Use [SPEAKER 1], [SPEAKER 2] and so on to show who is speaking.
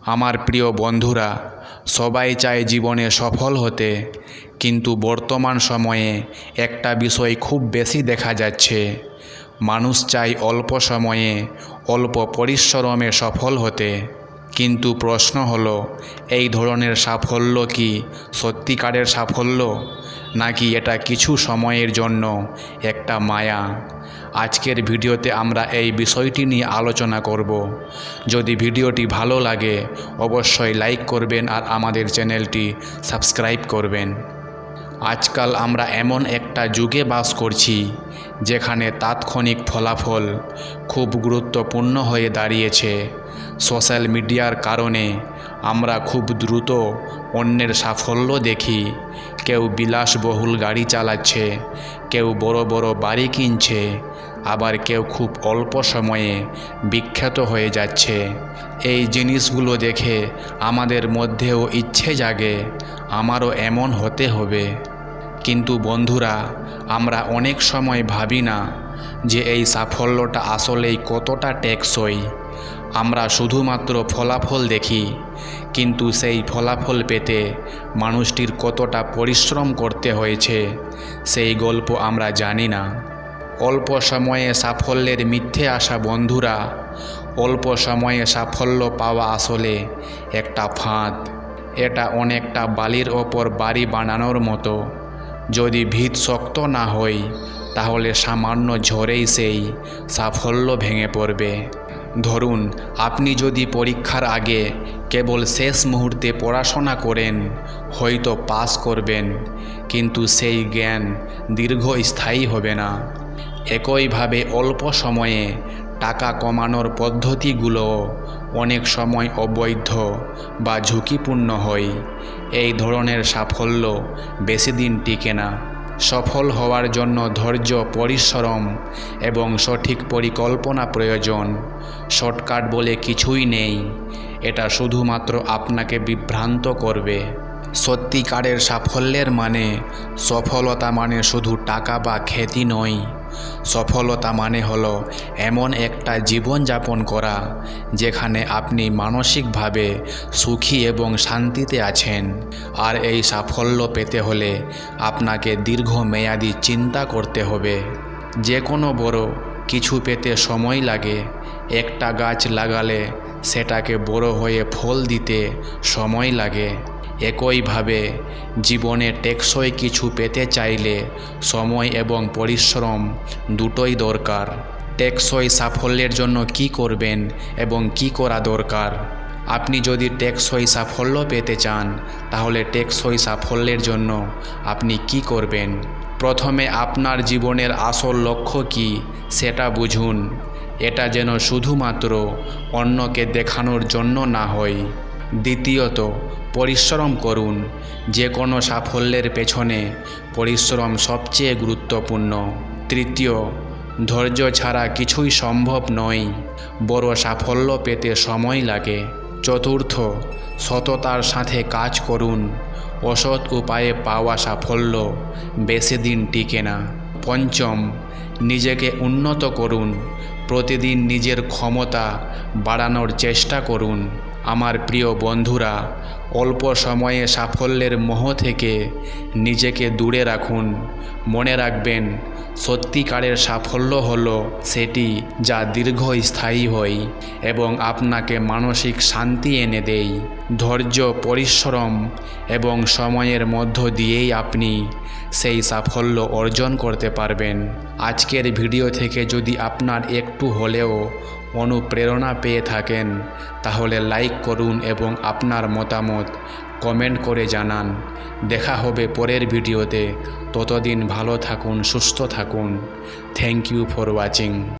[SPEAKER 1] আমার প্রিয় বন্ধুরা, সবাই চায় জীবনে সফল হতে, কিন্তু বর্তমান সময়ে একটা বিষয় খুব বেশি দেখা যাচ্ছে। মানুষ চায় অল্প সময়ে অল্প পরিশ্রমে সফল হতে। কিন্তু প্রশ্ন হলো, এই ধরনের সাফল্য কি সত্যিকারের সাফল্য, নাকি এটা কিছু সময়ের জন্য একটা মায়া? আজকের ভিডিওতে আমরা এই বিষয়টি নিয়ে আলোচনা করব। যদি ভিডিওটি ভালো লাগে অবশ্যই লাইক করবেন আর আমাদের চ্যানেলটি সাবস্ক্রাইব করবেন। আজকাল আমরা এমন একটা যুগে বাস করছি যেখানে তাৎক্ষণিক ফলাফল খুব গুরুত্বপূর্ণ হয়ে দাঁড়িয়েছে। সোশ্যাল মিডিয়ার কারণে আমরা খুব দ্রুত অন্যের সাফল্য দেখি। কেউ বিলাসবহুল গাড়ি চালাচ্ছে, কেউ বড় বড় বাড়ি কিনছে, আবার কেউ খুব অল্প সময়ে বিখ্যাত হয়ে যাচ্ছে। এই জিনিসগুলো দেখে আমাদের মধ্যেও ইচ্ছে জাগে, আমারও এমন হতে হবে। কিন্তু বন্ধুরা, আমরা অনেক সময় ভাবি না যে এই সাফল্যটা আসলেই কতটা টেকসই। আমরা শুধুমাত্র ফলাফল দেখি, কিন্তু সেই ফলাফল পেতে মানুষটির কতটা পরিশ্রম করতে হয়েছে সেই গল্প আমরা জানি না। অল্প সময়ে সাফল্যের মিথ্যে আসা বন্ধুরা, অল্প সময়ে সাফল্য পাওয়া আসলে একটা ফাঁদ। এটা অনেকটা বালির ওপর বাড়ি বানানোর মতো। যদি ভিত শক্ত না হয় তাহলে সামান্য ঝড়েই সেই সাফল্য ভেঙে পড়বে। ধরুন, আপনি যদি পরীক্ষার আগে কেবল শেষ মুহূর্তে পড়াশোনা করেন, হয়তো পাস করবেন, কিন্তু সেই জ্ঞান দীর্ঘস্থায়ী হবে না। একইভাবে অল্প সময়ে টাকা কমানোর পদ্ধতিগুলো অনেক সময় অবৈধ বা ঝুঁকিপূর্ণ হয়। এই ধরনের সাফল্য বেশি দিন টিকে না। সফল হওয়ার জন্য ধৈর্য, পরিশ্রম এবং সঠিক পরিকল্পনা প্রয়োজন। শর্টকাট বলে কিছুই নেই, এটা শুধুমাত্র আপনাকে বিভ্রান্ত করবে। সত্যিকারের সাফল্যের মানে, সফলতা মানে শুধু টাকা বা খ্যাতি নয়। সফলতা মানে হলো এমন একটা জীবন যাপন করা যেখানে আপনি মানসিকভাবে সুখী এবং শান্তিতে আছেন। আর এই সাফল্য পেতে হলে আপনাকে দীর্ঘমেয়াদী চিন্তা করতে হবে। যে কোনো বড় কিছু পেতে সময় লাগে। একটা গাছ লাগালে সেটাকে বড় হয়ে ফল দিতে সময় লাগে। একইভাবে জীবনে টেকসই কিছু পেতে চাইলে সময় এবং পরিশ্রম দুটোই দরকার। টেকসই সাফল্যের জন্য কি করবেন এবং কি করা দরকার? আপনি যদি টেকসই সাফল্য পেতে চান তাহলে টেকসই সাফল্যের জন্য আপনি কি করবেন? প্রথমে আপনার জীবনের আসল লক্ষ্য কী সেটা বুঝুন। এটা যেন শুধুমাত্র অন্যকে দেখানোর জন্য না হয়। দ্বিতীয়ত, পরিশ্রম করুন। যে কোনো সাফল্যের পেছনে পরিশ্রম সবচেয়ে গুরুত্বপূর্ণ। তৃতীয়, ধৈর্য ছাড়া কিছুই সম্ভব নয়। বড় সাফল্য পেতে সময় লাগে। চতুর্থ, সততার সাথে কাজ করুন। অসৎ উপায়ে পাওয়া সাফল্য বেশি দিন টিকে না। পঞ্চম, নিজেকে উন্নত করুন। প্রতিদিন নিজের ক্ষমতা বাড়ানোর চেষ্টা করুন। আমার প্রিয় বন্ধুরা, অল্প সময়ে সাফল্যের মোহ থেকে নিজেকে দূরে রাখুন। মনে রাখবেন, সত্যিকারের সাফল্য হলো সেটি যা দীর্ঘস্থায়ী হয় এবং আপনাকে মানসিক শান্তি এনে দেয়। ধৈর্য, পরিশ্রম এবং সময়ের মধ্য দিয়েই আপনি সেই সাফল্য অর্জন করতে পারবেন। আজকের ভিডিও থেকে যদি আপনার একটু হলেও অনুপ্রেরণা পেয়ে থাকেন তাহলে লাইক করুন এবং আপনার মতামত কমেন্ট করে জানান। দেখা হবে পরের ভিডিওতে। ততদিন ভালো থাকুন, সুস্থ থাকুন। Thank you for watching.